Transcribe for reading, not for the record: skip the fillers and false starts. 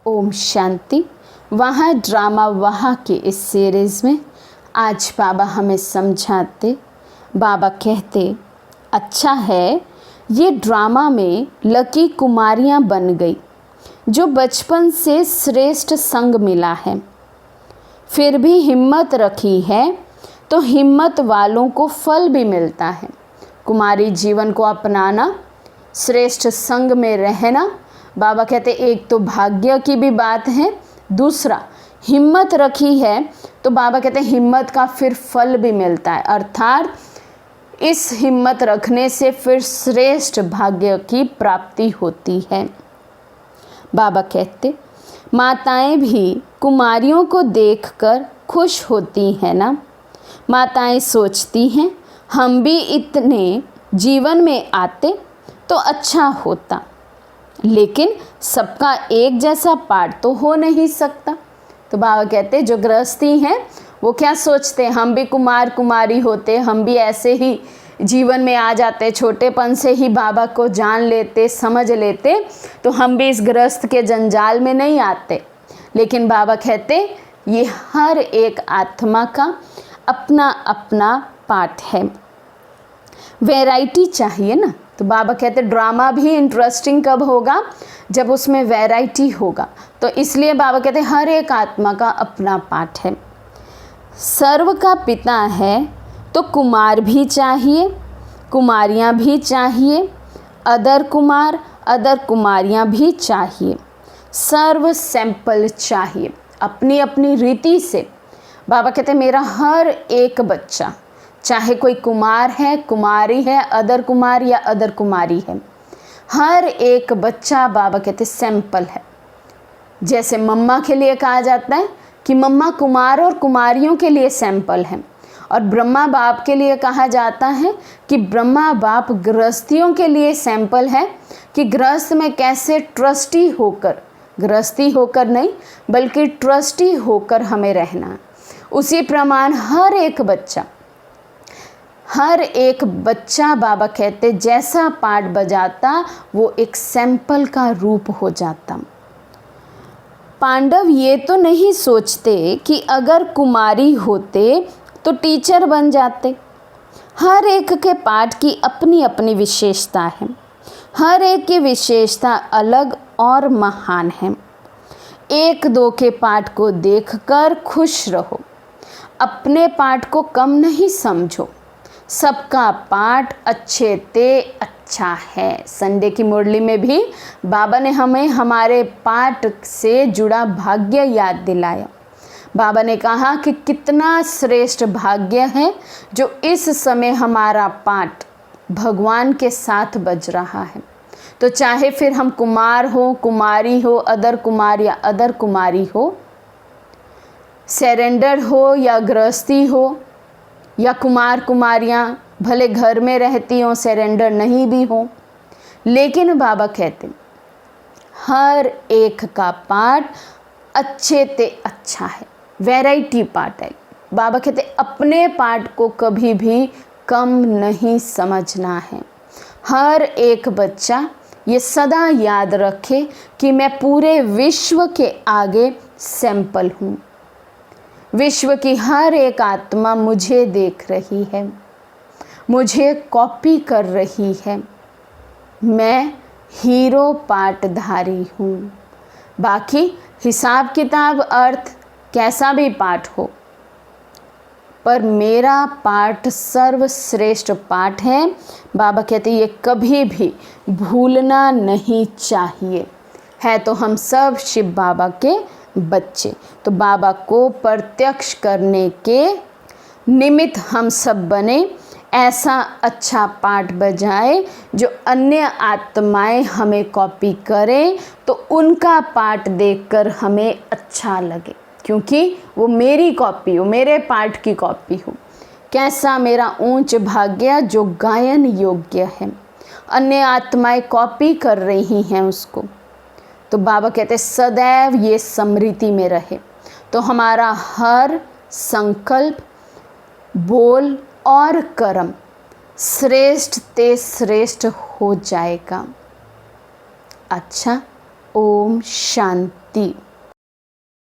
ओम शांति। वहाँ ड्रामा वहाँ के इस सीरीज़ में आज बाबा हमें समझाते, बाबा कहते अच्छा है ये ड्रामा में लकी कुमारियाँ बन गई जो बचपन से श्रेष्ठ संग मिला है, फिर भी हिम्मत रखी है तो हिम्मत वालों को फल भी मिलता है। कुमारी जीवन को अपनाना, श्रेष्ठ संग में रहना, बाबा कहते एक तो भाग्य की भी बात है, दूसरा हिम्मत रखी है तो बाबा कहते हिम्मत का फिर फल भी मिलता है, अर्थात इस हिम्मत रखने से फिर श्रेष्ठ भाग्य की प्राप्ति होती है। बाबा कहते माताएं भी कुमारियों को देखकर खुश होती हैं ना। माताएं सोचती हैं हम भी इतने जीवन में आते तो अच्छा होता, लेकिन सबका एक जैसा पाठ तो हो नहीं सकता। तो बाबा कहते जो गृहस्थी हैं वो क्या सोचते हम भी कुमार कुमारी होते, हम भी ऐसे ही जीवन में आ जाते, छोटेपन से ही बाबा को जान लेते, समझ लेते, तो हम भी इस गृहस्थ के जंजाल में नहीं आते। लेकिन बाबा कहते ये हर एक आत्मा का अपना अपना पाठ है, वैरायटी चाहिए ना। तो बाबा कहते ड्रामा भी इंटरेस्टिंग कब होगा, जब उसमें वैरायटी होगा। तो इसलिए बाबा कहते हर एक आत्मा का अपना पाठ है। सर्व का पिता है तो कुमार भी चाहिए, कुमारियाँ भी चाहिए, अदर कुमार अदर कुमारियाँ भी चाहिए, सर्व सैंपल चाहिए अपनी अपनी रीति से। बाबा कहते मेरा हर एक बच्चा, चाहे कोई कुमार है, कुमारी है, अदर कुमार या अदर कुमारी है, हर एक बच्चा बाबा कहते सैंपल है। जैसे मम्मा के लिए कहा जाता है कि मम्मा कुमार और कुमारियों के लिए सैंपल है, और ब्रह्मा बाप के लिए कहा जाता है कि ब्रह्मा बाप गृहस्थियों के लिए सैंपल है कि गृहस्थ में कैसे ट्रस्टी होकर, गृहस्थी होकर नहीं बल्कि ट्रस्टी होकर हमें रहना। उसी प्रमाण हर एक बच्चा बाबा कहते जैसा पाठ बजाता वो एक सैंपल का रूप हो जाता। पांडव ये तो नहीं सोचते कि अगर कुमारी होते तो टीचर बन जाते। हर एक के पाठ की अपनी अपनी विशेषता है, हर एक की विशेषता अलग और महान है। एक दो के पाठ को देखकर खुश रहो, अपने पाठ को कम नहीं समझो, सबका पाठ अच्छे ते अच्छा है। संडे की मुरली में भी बाबा ने हमें हमारे पाठ से जुड़ा भाग्य याद दिलाया। बाबा ने कहा कि कितना श्रेष्ठ भाग्य है जो इस समय हमारा पाठ भगवान के साथ बज रहा है। तो चाहे फिर हम कुमार हो, कुमारी हो, अदर कुमार या अदर कुमारी हो, सरेंडर हो या गृहस्थी हो, या कुमार कुमारियाँ भले घर में रहती हों, सरेंडर नहीं भी हो, लेकिन बाबा कहते हर एक का पाठ अच्छे ते अच्छा है, वैरायटी पाठ है। बाबा कहते अपने पाठ को कभी भी कम नहीं समझना है। हर एक बच्चा ये सदा याद रखे कि मैं पूरे विश्व के आगे सैंपल हूँ। विश्व की हर एक आत्मा मुझे देख रही है, मुझे कॉपी कर रही है। मैं हीरो पाठधारी हूँ। बाकी हिसाब किताब अर्थ कैसा भी पाठ हो, पर मेरा पाठ सर्वश्रेष्ठ पाठ है। बाबा कहते ये कभी भी भूलना नहीं चाहिए। है तो हम सब शिव बाबा के बच्चे, तो बाबा को प्रत्यक्ष करने के निमित्त हम सब बने। ऐसा अच्छा पाठ बजाए जो अन्य आत्माएं हमें कॉपी करें तो उनका पाठ देखकर हमें अच्छा लगे, क्योंकि वो मेरी कॉपी हो, मेरे पाठ की कॉपी हो। कैसा मेरा ऊंच भाग्य जो गायन योग्य है, अन्य आत्माएं कॉपी कर रही हैं उसको। तो बाबा कहते सदैव ये स्मृति में रहे तो हमारा हर संकल्प, बोल और कर्म श्रेष्ठ ते श्रेष्ठ हो जाएगा। अच्छा, ओम शांति। भक्ति